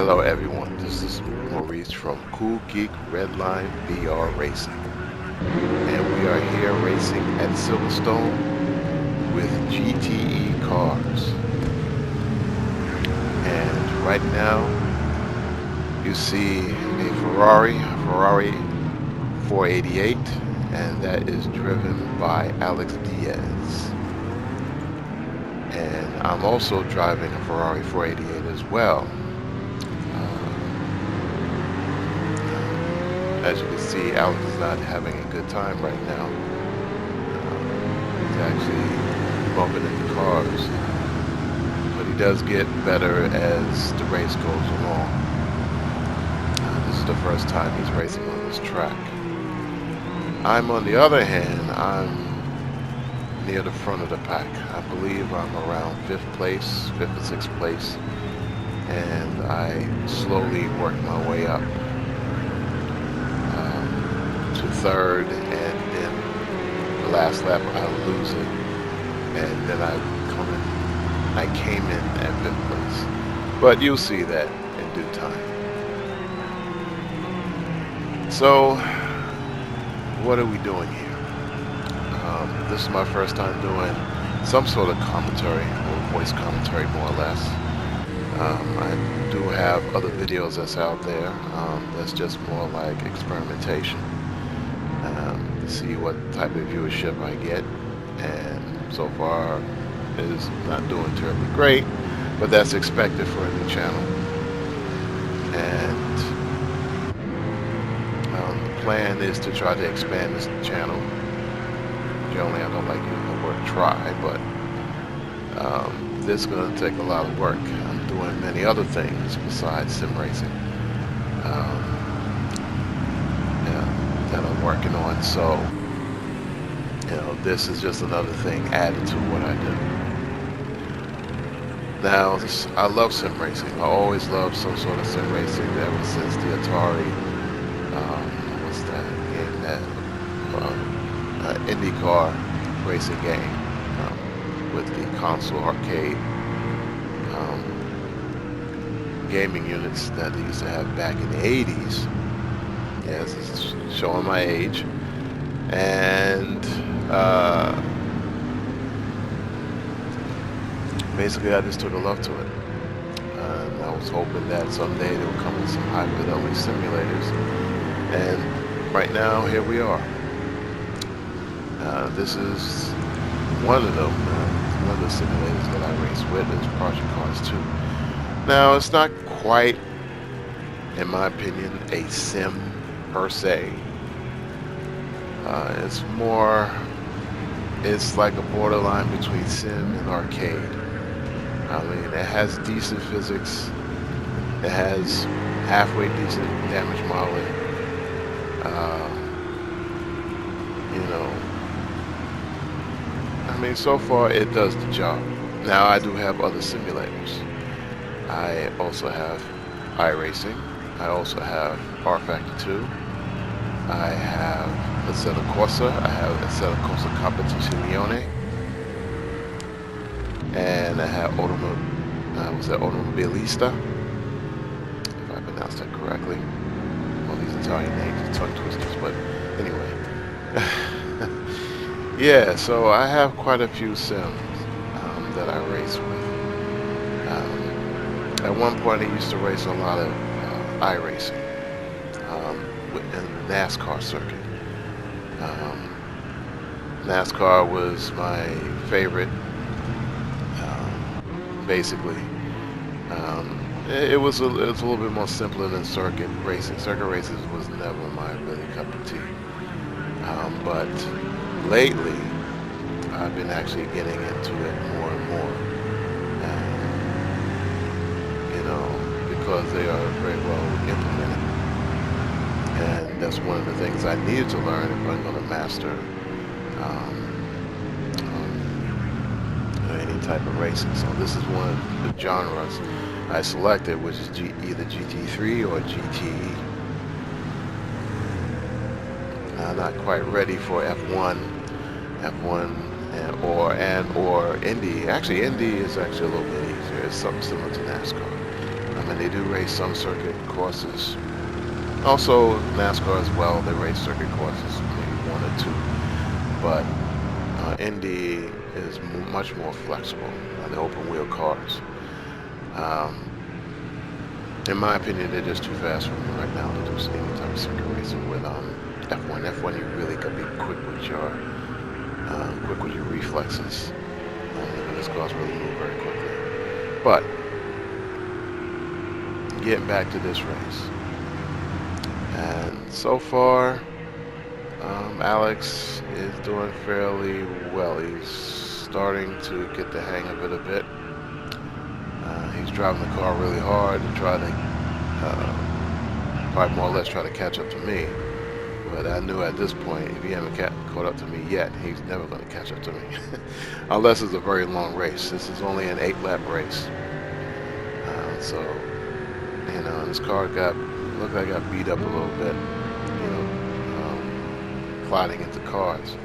Hello everyone, this is Maurice from Cool Geek Redline VR Racing, and we are here racing at Silverstone with GTE cars. And right now you see a Ferrari 488, and that is driven by Alex Diaz. And I'm also driving a Ferrari 488 as well. As you can see, Alex is not having a good time right now. He's actually bumping into cars. But he does get better as the race goes along. This is the first time he's racing on this track. I'm, on the other hand, I'm near the front of the pack. I believe I'm around 5th place, 5th or 6th place. And I slowly work my way up to 3rd, and then the last lap I lose it, and then I came in at 5th place, but you'll see that in due time. So what are we doing here? This is my first time doing some sort of commentary, or voice commentary more or less. I do have other videos that's out there that's just more like experimentation. To see what type of viewership I get, and so far it is not doing terribly great, but that's expected for a new channel. And the plan is to try to expand this channel. Generally, I don't like using the word try, but this is going to take a lot of work. I'm doing many other things besides sim racing. That I'm working on, so this is just another thing added to what I do. Now, I love sim racing. I always loved some sort of sim racing ever since the Atari, what's that game, that IndyCar racing game, with the console arcade gaming units that they used to have back in the 80s. Yes, it's showing my age. And basically I just took a love to it. And I was hoping that someday they would come with some high fidelity simulators. And right now, here we are. This is one of them. One of the simulators that I race with is Project Cars 2. Now, it's not quite, in my opinion, a sim per se. It's like a borderline between sim and arcade. I mean, it has decent physics, it has halfway decent damage modeling, I mean, so far it does the job. Now, I do have other simulators. I also have iRacing, I also have R Factor 2, I have Assetto Corsa, I have Assetto Corsa Competizione, and I have Automobilista, if I pronounced that correctly. All these Italian names are tongue twisters, but anyway. Yeah, so I have quite a few sims that I race with. At one point, I used to race a lot of iRacing in the NASCAR circuit. NASCAR was my favorite, basically. It was a little bit more simpler than circuit racing. Circuit races was never my really cup of tea. But lately, I've been actually getting into it more and more. Because they are very well implemented. And that's one of the things I needed to learn if I'm going to master any type of racing. So this is one of the genres I selected, which is either GT3 or GTE. I'm not quite ready for F1 or Indy. Actually, Indy is actually a little bit easier. It's something similar to NASCAR. I mean, they do race some circuit courses. Also, NASCAR as well, they race circuit courses, maybe one or two. But Indy is much more flexible on the open wheel cars. In my opinion, they're just too fast for me right now to do any type of circuit racing with F1. F1, you really gotta be quick with your reflexes. These cars really move very quickly. But getting back to this race, and so far, Alex is doing fairly well. He's starting to get the hang of it a bit. He's driving the car really hard to try to, probably more or less try to catch up to me. But I knew at this point, if he hasn't caught up to me yet, he's never going to catch up to me. Unless it's a very long race. This is only an 8-lap race. So, you know, this car looked like I got beat up a little bit, you know, colliding into cars.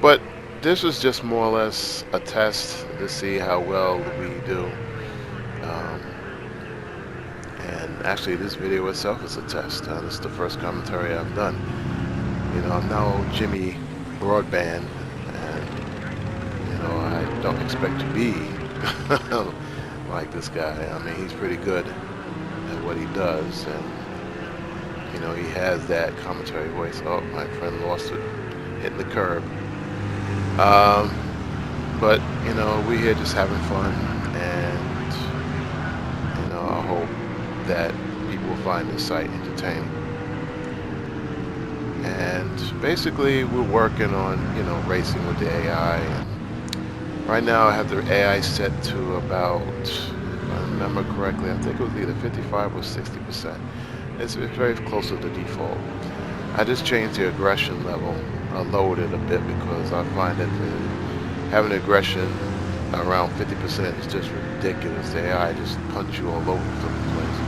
But this was just more or less a test to see how well we do. And actually, this video itself is a test. This is the first commentary I've done. You know, I'm now Jimmy Broadbent, and you know, I don't expect to be like this guy. I mean, he's pretty good at what he does, and you know, he has that commentary voice. Oh, my friend lost it, hitting the curb. But you know, we're here just having fun, and you know, I hope that people will find this site entertaining. And basically, we're working on, you know, racing with the AI. And right now, I have the AI set to about, if I remember correctly, I think it was either 55 or 60%. It's very close to the default. I just changed the aggression level. I lowered it a bit because I find that having aggression around 50% is just ridiculous. The AI just punch you all over the place.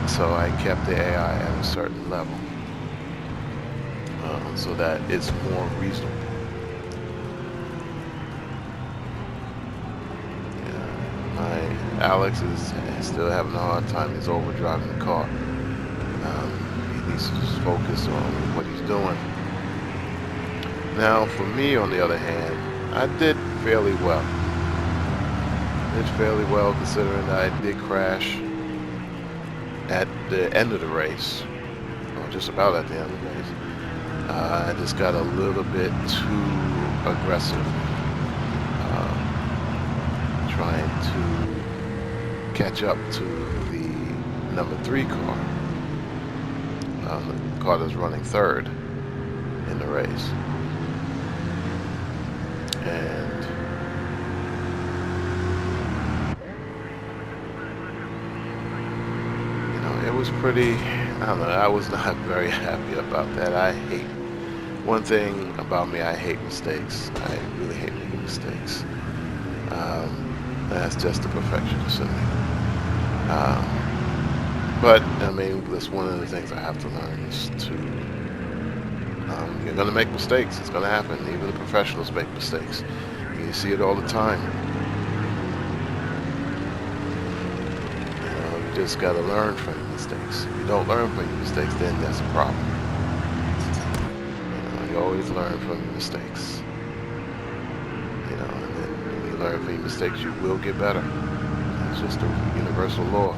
So I kept the AI at a certain level so that it's more reasonable. Alex is still having a hard time. He's overdriving the car. He needs to just focus on what he's doing. Now, for me, on the other hand, I did fairly well. Considering I did crash at the end of the race, or just about at the end of the race. I just got a little bit too aggressive, trying to catch up to the number 3 car, the car that's running third in the race. And it was pretty, I don't know, I was not very happy about that. One thing about me, I hate mistakes. I really hate making mistakes. That's just the perfectionist in me. But, I mean, that's one of the things I have to learn is to, you're going to make mistakes. It's going to happen. Even the professionals make mistakes. You see it all the time. You just got to learn from your mistakes. If you don't learn from your mistakes, then that's a problem. You always learn from your mistakes. And then when you learn from your mistakes, you will get better. It's just a universal law.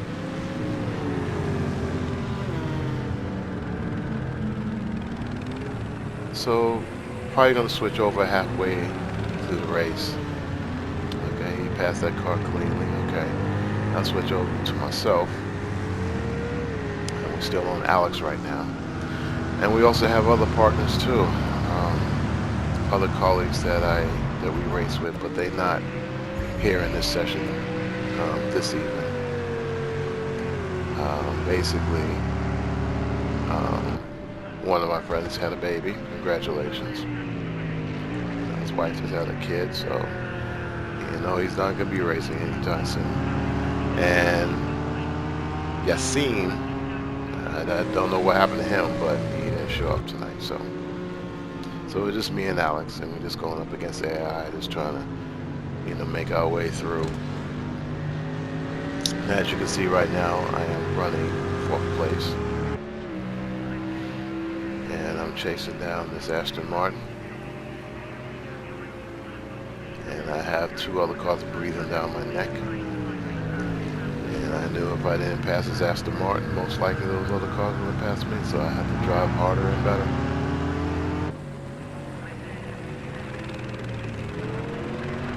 So, probably going to switch over halfway through the race. Okay, he passed that car cleanly. Okay, I'll switch over to myself. And we're still on Alex right now. And we also have other partners too, other colleagues that we race with, but they're not here in this session this evening. Basically, one of my friends had a baby. Congratulations. His wife just had a kid, so he's not going to be racing anytime soon. And Yassine, I don't know what happened to him, but he didn't show up tonight. So it's just me and Alex, and we're just going up against AI, just trying to make our way through. And as you can see right now, I am running 4th place. And I'm chasing down this Aston Martin. And I have 2 other cars breathing down my neck. And I knew if I didn't pass this Aston Martin, most likely those other cars would have passed me, so I had to drive harder and better.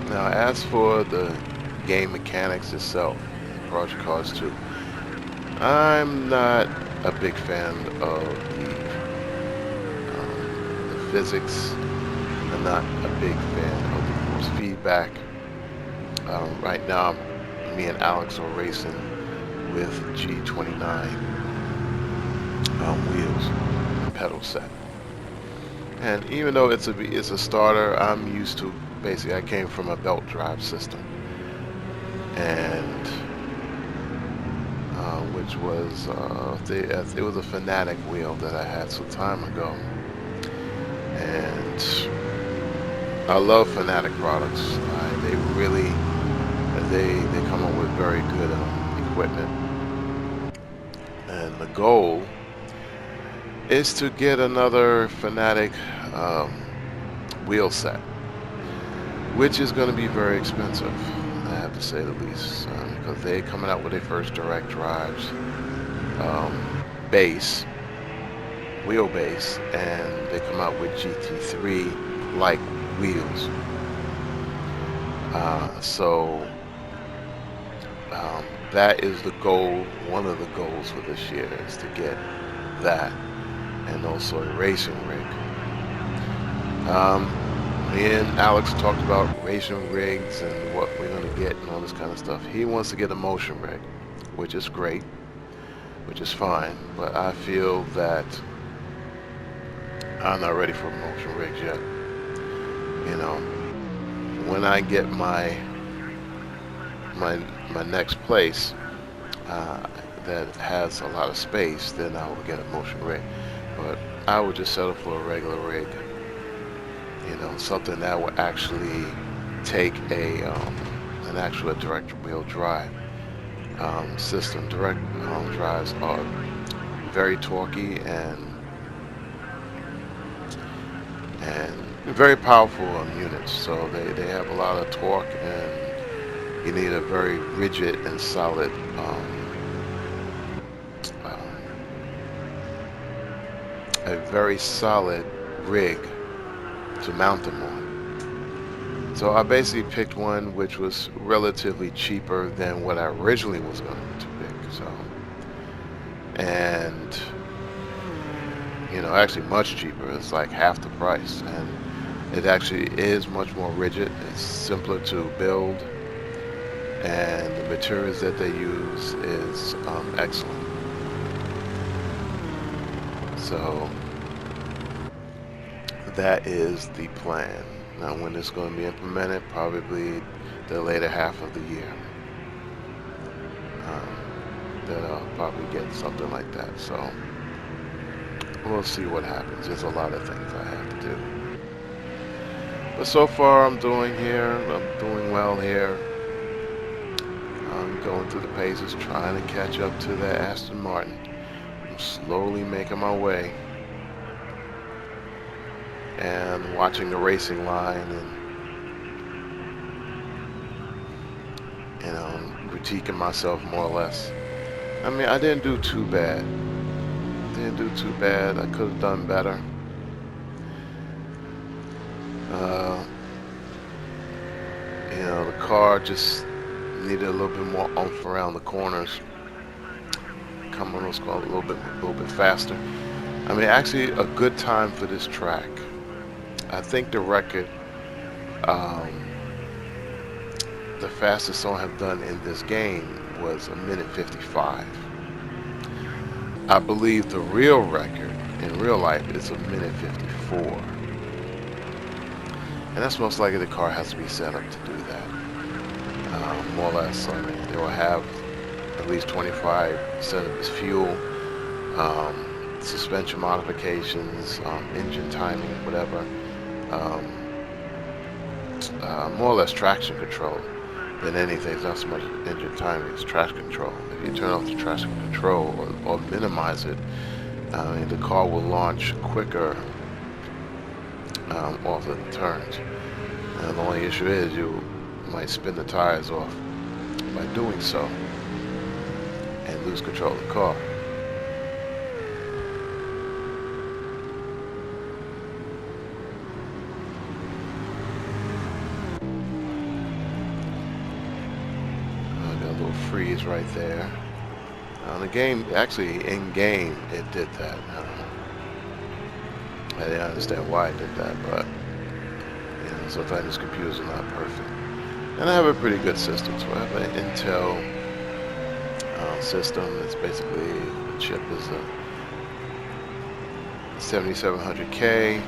Now, as for the game mechanics itself, Project Cars 2, I'm not a big fan of the physics. I'm not a big fan of the force feedback. Right now, me and Alex are racing with G29 wheels and pedal set. And even though it's a starter, I'm used to, basically I came from a belt drive system, and which was it was a Fanatic wheel that I had some time ago, and I love Fanatic products. They really they come up with very good equipment, and the goal is to get another Fanatic wheel set, which is going to be very expensive, I have to say the least, because they're coming out with their first direct drives base, wheelbase, and they come out with GT3 like wheels. So that is the goal. One of the goals for this year is to get that, and also a racing rig. Me and Alex talked about racing rigs and what we're going to get and all this kind of stuff. He wants to get a motion rig, which is great, which is fine, but I feel that I'm not ready for motion rigs yet. When I get my next place that has a lot of space, then I will get a motion rig. But I would just settle for a regular rig. Something that would actually take an actual direct wheel drive system. Direct drives are very torquey and very powerful units. So they have a lot of torque, and you need a very rigid and solid rig to mount them on. So I basically picked one which was relatively cheaper than what I originally was going to pick. So, and actually much cheaper. It's like half the price, and it actually is much more rigid. It's simpler to build, and the materials that they use is excellent. So that is the plan. Now, when it's going to be implemented, probably the later half of the year. That I'll probably get something like that. So we'll see what happens. There's a lot of things I have to do. But so far, I'm doing well here. I'm going through the paces, trying to catch up to the Aston Martin. I'm slowly making my way, and watching the racing line, and critiquing myself more or less. I mean, I didn't do too bad. I could have done better. The car just needed a little bit more oomph around the corners. Come on, let's go a little bit faster. I mean, actually, a good time for this track. I think the record, the fastest someone have done in this game was 1:55. I believe the real record in real life is 1:54. And that's most likely the car has to be set up to do that. More or less, I mean, they will have at least 25% of its fuel, suspension modifications, engine timing, whatever. more or less traction control than anything. It's not so much engine timing, it's traction control. If you turn off the traction control or minimize it, the car will launch quicker off of the turns. And the only issue is you might spin the tires off by doing so and lose control of the car. Got a little freeze right there. The game, actually in game, it did that. I didn't understand why it did that, but sometimes these computers are not perfect. And I have a pretty good system, so I have an Intel system. It's basically, the chip is a 7700K.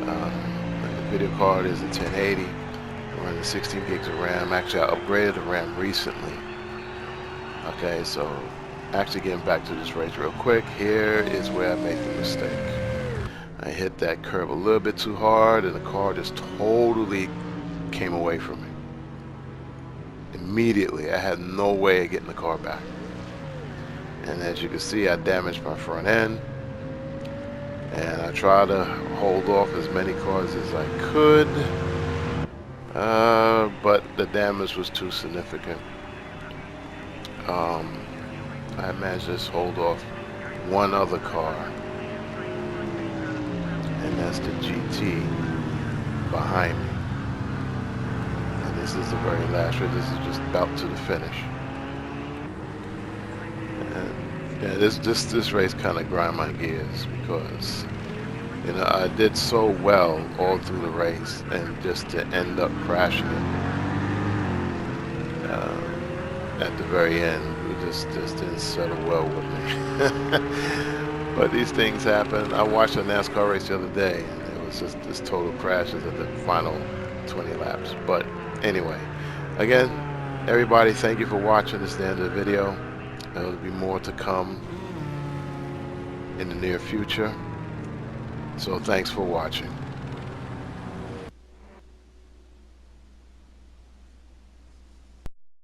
The video card is a 1080. I'm running 16 gigs of RAM. Actually, I upgraded the RAM recently. Okay, so actually getting back to this race real quick, here is where I made the mistake. I hit that curve a little bit too hard and the car just totally came away from me. Immediately, I had no way of getting the car back. And as you can see, I damaged my front end. And I tried to hold off as many cars as I could. But the damage was too significant. I managed to just hold off one other car. And that's the GTE behind me. And this is the very last race. This is just about to the finish. And yeah, this race kind of grind my gears because I did so well all through the race, and just to end up crashing it at the very end, it just didn't settle well with me. But these things happen. I watched a NASCAR race the other day, and it was just this total crashes at the final 20 laps. But anyway, again, everybody, thank you for watching. This is the end of the video. There will be more to come in the near future. So thanks for watching.